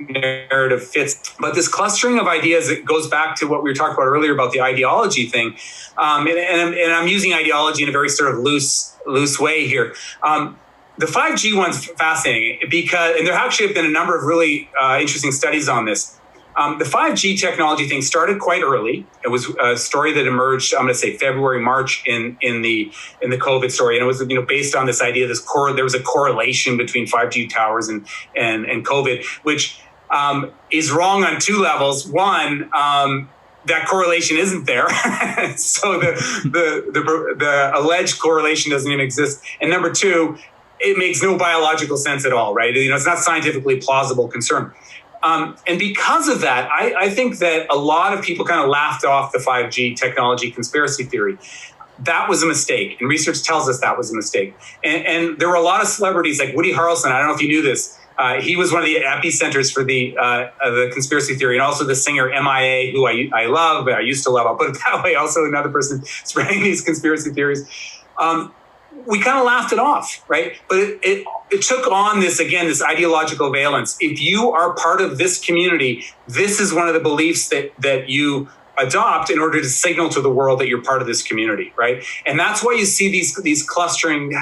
S2: narrative fits. But this clustering of ideas, it goes back to what we were talking about earlier about the ideology thing. And I'm using ideology in a very sort of loose way here. The 5G one's fascinating and there actually have been a number of really interesting studies on this. The 5G technology thing started quite early. It was a story that emerged, I'm going to say February, March in the COVID story. And it was, based on this idea, there was a correlation between 5G towers and COVID, which is wrong on two levels. One, that correlation isn't there. So the alleged correlation doesn't even exist. And number two, it makes no biological sense at all, right? It's not scientifically plausible concern. And because of that, I think that a lot of people kind of laughed off the 5G technology conspiracy theory. That was a mistake. And research tells us that was a mistake. And there were a lot of celebrities like Woody Harrelson. I don't know if you knew this. He was one of the epicenters for the conspiracy theory, and also the singer MIA, who I love, but I used to love, I'll put it that way, also another person spreading these conspiracy theories. We kind of laughed it off, right? But it took on this ideological valence. If you are part of this community, this is one of the beliefs that you adopt in order to signal to the world that you're part of this community, right? And that's why you see these clusterings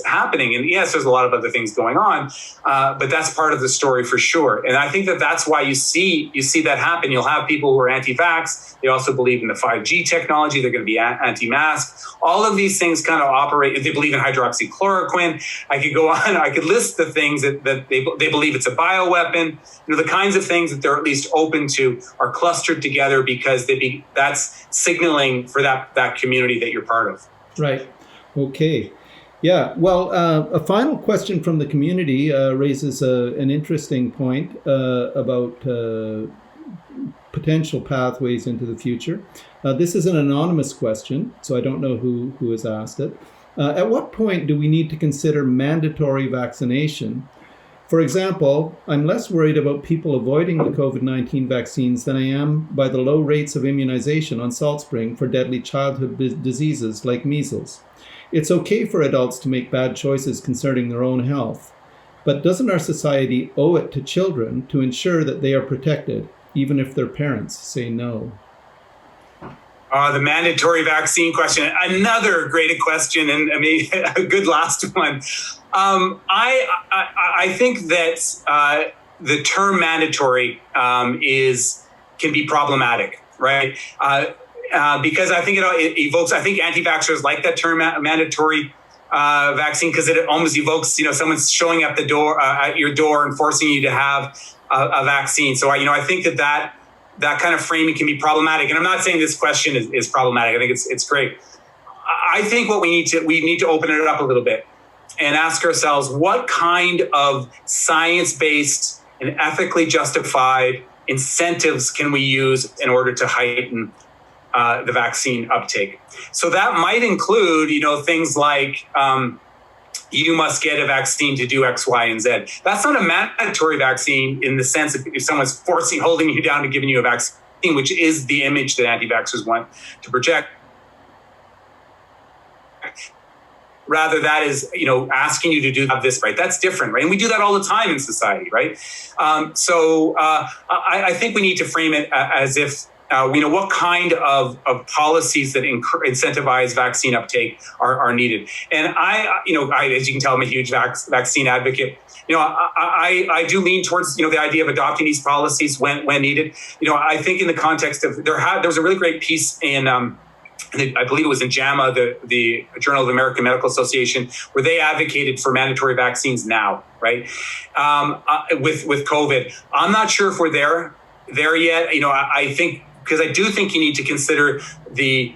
S2: happening. And yes, there's a lot of other things going on, but that's part of the story for sure. And I think that's why you see that happen. You'll have people who are anti-vax. They also believe in the 5G technology. They're going to be anti-mask. All of these things kind of operate. They believe in hydroxychloroquine. I could go on. I could list the things that they believe it's a bioweapon. The kinds of things that they're at least open to are clustered together because that's signaling for that community that you're part of.
S1: Right. Okay. Yeah. Well, a final question from the community raises an interesting point about potential pathways into the future. This is an anonymous question, so I don't know who has asked it. At what point do we need to consider mandatory vaccination? For example, I'm less worried about people avoiding the COVID-19 vaccines than I am by the low rates of immunization on Salt Spring for deadly childhood diseases like measles. It's okay for adults to make bad choices concerning their own health, but doesn't our society owe it to children to ensure that they are protected, even if their parents say no?
S2: The mandatory vaccine question, another great question, and I mean, a good last one. I think that the term mandatory can be problematic, right? Because I think it evokes. I think anti-vaxxers like that term mandatory vaccine because it almost evokes, someone's showing up at your door and forcing you to have a vaccine. So I think that kind of framing can be problematic. And I'm not saying this question is problematic. I think it's great. I think what we need to open it up a little bit and ask ourselves, what kind of science-based and ethically justified incentives can we use in order to heighten the vaccine uptake? So that might include, things like you must get a vaccine to do X, Y, and Z. That's not a mandatory vaccine in the sense that if someone's holding you down to giving you a vaccine, which is the image that anti-vaxxers want to project. Rather, that is, asking you to do this, right? That's different, right? And we do that all the time in society, right? So I think we need to frame it as if, what kind of policies that incentivize vaccine uptake are needed. And I, as you can tell, I'm a huge vaccine advocate. I do lean towards, the idea of adopting these policies when needed. I think in the context of, there was a really great piece in, I believe it was in JAMA, the Journal of the American Medical Association, where they advocated for mandatory vaccines now, right? With COVID. I'm not sure if we're there yet. I think, because I do think you need to consider the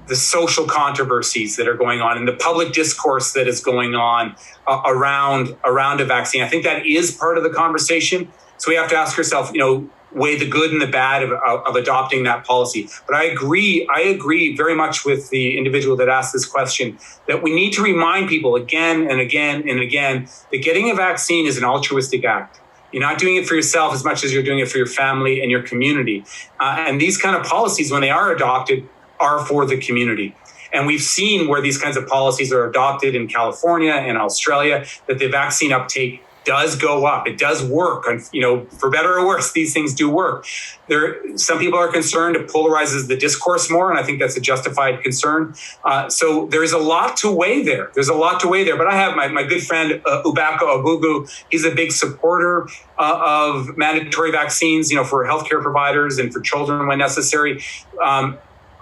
S2: social controversies that are going on and the public discourse that is going on around a vaccine. I think that is part of the conversation. So we have to ask ourselves, weigh the good and the bad of adopting that policy. But I agree very much with the individual that asked this question, that we need to remind people again and again and again that getting a vaccine is an altruistic act. You're not doing it for yourself as much as you're doing it for your family and your community. And these kind of policies, when they are adopted, are for the community. And we've seen where these kinds of policies are adopted in California and Australia, that the vaccine uptake does go up. It does work. And, for better or worse, these things do work. Some people are concerned it polarizes the discourse more, and I think that's a justified concern. So there's a lot to weigh there. But I have my good friend, Ubaka Ogugu. He's a big supporter of mandatory vaccines, for healthcare providers and for children when necessary.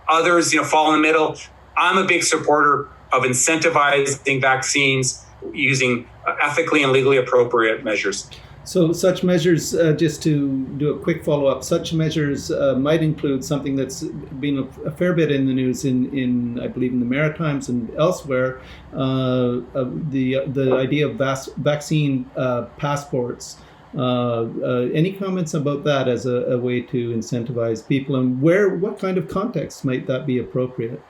S2: Others, fall in the middle. I'm a big supporter of incentivizing vaccines using ethically and legally appropriate measures.
S1: So such measures, just to do a quick follow-up, such measures might include something that's been a fair bit in the news in I believe in the Maritimes and elsewhere, the idea of vaccine passports. Any comments about that as a way to incentivize people, and what kind of context might that be appropriate?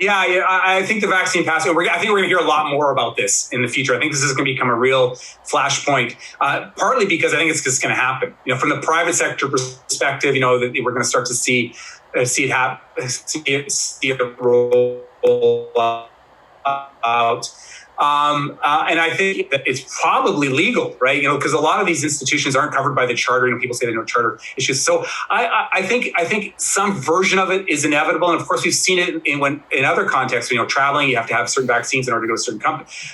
S2: I think the vaccine pass. I think we're going to hear a lot more about this in the future. I think this is going to become a real flashpoint. Partly because I think it's just going to happen. From the private sector perspective, that we're going to start to see it roll out. And I think that it's probably legal, right? Because a lot of these institutions aren't covered by the charter. People say they know charter issues. So I think some version of it is inevitable. And of course, we've seen it in other contexts. Traveling, you have to have certain vaccines in order to go to certain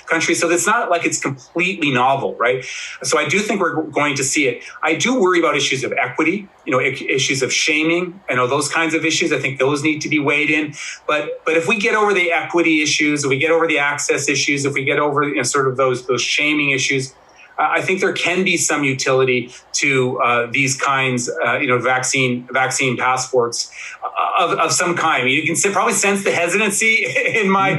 S2: countries. So it's not like it's completely novel, right? So I do think we're going to see it. I do worry about issues of equity, issues of shaming, those kinds of issues. I think those need to be weighed in. But if we get over the equity issues, if we get over the access issues, if we get over sort of those shaming issues, I think there can be some utility to these kinds, vaccine passports of some kind. You can probably sense the hesitancy in my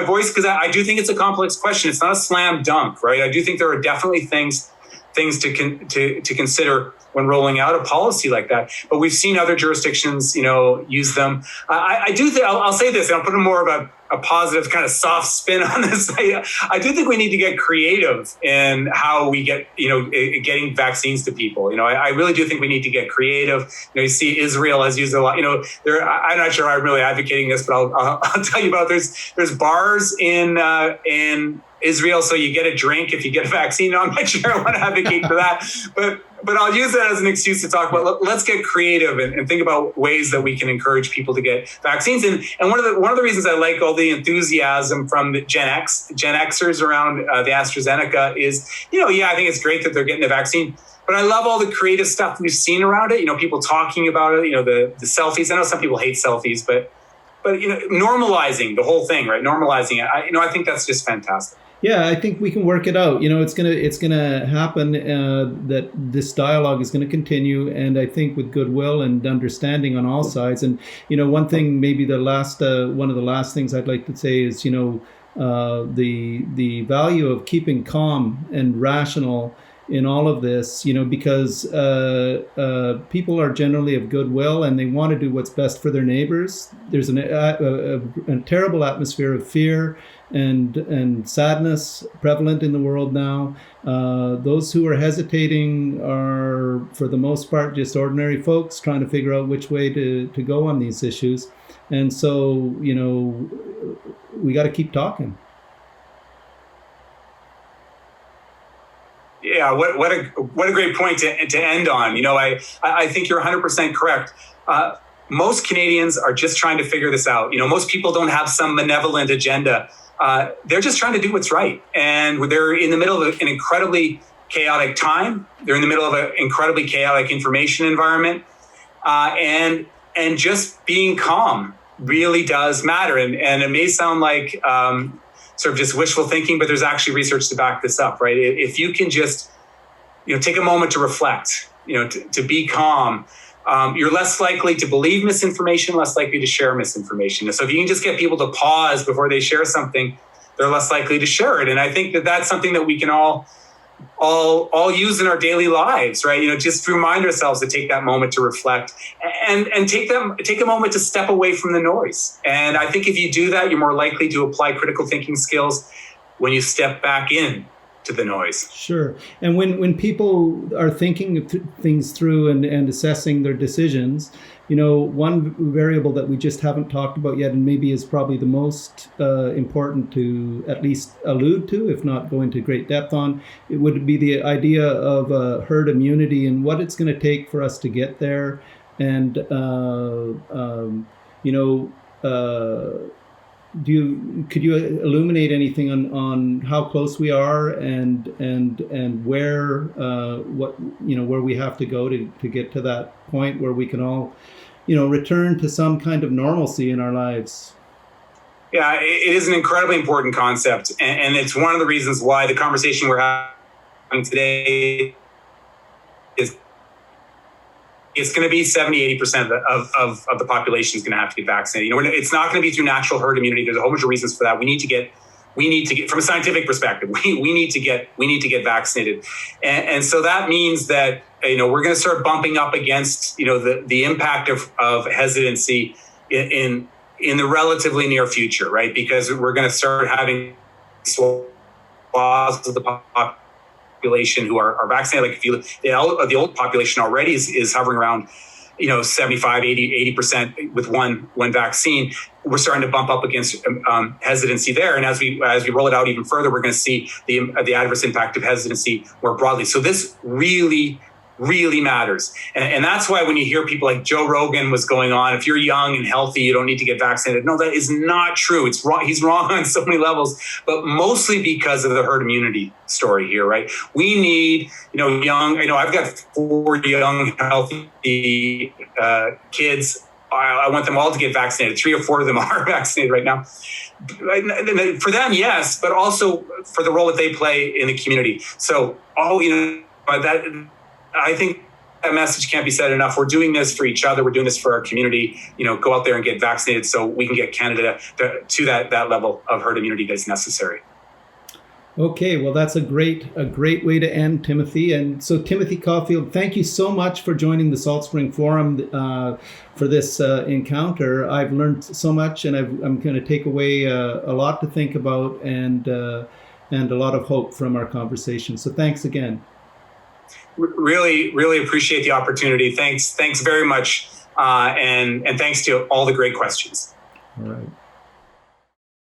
S2: voice, because I do think it's a complex question. It's not a slam dunk, right? I do think there are definitely things to consider when rolling out a policy like that. But we've seen other jurisdictions, use them. I do think, I'll say this, and I'll put more of a positive kind of soft spin on this. I do think we need to get creative in how we get, getting vaccines to people. I really do think we need to get creative. You see Israel has used a lot, I'm not sure I'm really advocating this, but I'll tell you about, there's bars in Israel, so you get a drink if you get a vaccine. I'm not sure I want to advocate for that, but I'll use that as an excuse to talk about, let's get creative and think about ways that we can encourage people to get vaccines. And one of the reasons I like all the enthusiasm from the Gen Xers around the AstraZeneca is, I think it's great that they're getting the vaccine. But I love all the creative stuff we've seen around it. People talking about it. The selfies. I know some people hate selfies, but normalizing the whole thing, right? Normalizing it. I think that's just fantastic.
S1: Yeah, I think we can work it out. It's gonna happen. That this dialogue is going to continue, and I think with goodwill and understanding on all sides. And one thing, maybe one of the last things I'd like to say is, the value of keeping calm and rational in all of this. Because people are generally of goodwill and they want to do what's best for their neighbors. There's a terrible atmosphere of fear and sadness prevalent in the world now. Those who are hesitating are, for the most part, just ordinary folks trying to figure out which way to go on these issues. And so, we got to keep talking.
S2: Yeah, what a great point to end on. I think you're 100% correct. Most Canadians are just trying to figure this out. Most people don't have some malevolent agenda. They're just trying to do what's right. And they're in the middle of an incredibly chaotic time. They're in the middle of an incredibly chaotic information environment. And just being calm really does matter. And it may sound like sort of just wishful thinking, but there's actually research to back this up, right? If you can just, take a moment to reflect, to be calm, you're less likely to believe misinformation, less likely to share misinformation. So if you can just get people to pause before they share something, they're less likely to share it. And I think that that's something that we can all use in our daily lives, right? Just to remind ourselves to take that moment to reflect and take a moment to step away from the noise. And I think if you do that, you're more likely to apply critical thinking skills when you step back in to the noise.
S1: Sure. And when people are thinking things through and assessing their decisions, one variable that we just haven't talked about yet, and maybe is probably the most important to at least allude to, if not go into great depth on, it would be the idea of herd immunity and what it's going to take for us to get there. And, could you illuminate anything on how close we are and where where we have to go to get to that point where we can all return to some kind of normalcy in our lives?
S2: Yeah, it is an incredibly important concept, and it's one of the reasons why the conversation we're having today is it's going to be 70-80% of the population is going to have to get vaccinated. It's not going to be through natural herd immunity. There's a whole bunch of reasons for that. We need to get from a scientific perspective, we need to get vaccinated. And so that means that, we're going to start bumping up against, the impact of hesitancy in in the relatively near future, right? Because we're going to start having swaths of the population who are vaccinated. Like if you the old population already is hovering around 75, 80% with one vaccine. We're starting to bump up against hesitancy there. And as we roll it out even further, we're going to see the adverse impact of hesitancy more broadly. So this really matters. And that's why when you hear people like Joe Rogan was going on, if you're young and healthy, you don't need to get vaccinated. No, that is not true. It's wrong. He's wrong on so many levels, but mostly because of the herd immunity story here, right? We need, young, I've got 4 young, healthy kids. I want them all to get vaccinated. 3 or 4 of them are vaccinated right now. For them, yes, but also for the role that they play in the community. So, I think that message can't be said enough. We're doing this for each other. We're doing this for our community. Go out there and get vaccinated so we can get Canada to that level of herd immunity that's necessary.
S1: Okay, well, that's a great way to end, Timothy. And so, Timothy Caulfield, thank you so much for joining the Salt Spring Forum for this encounter. I've learned so much, and I'm going to take away a lot to think about and a lot of hope from our conversation. So, thanks again.
S2: Really appreciate the opportunity. Thanks very much, and thanks to all the great questions.
S1: All right.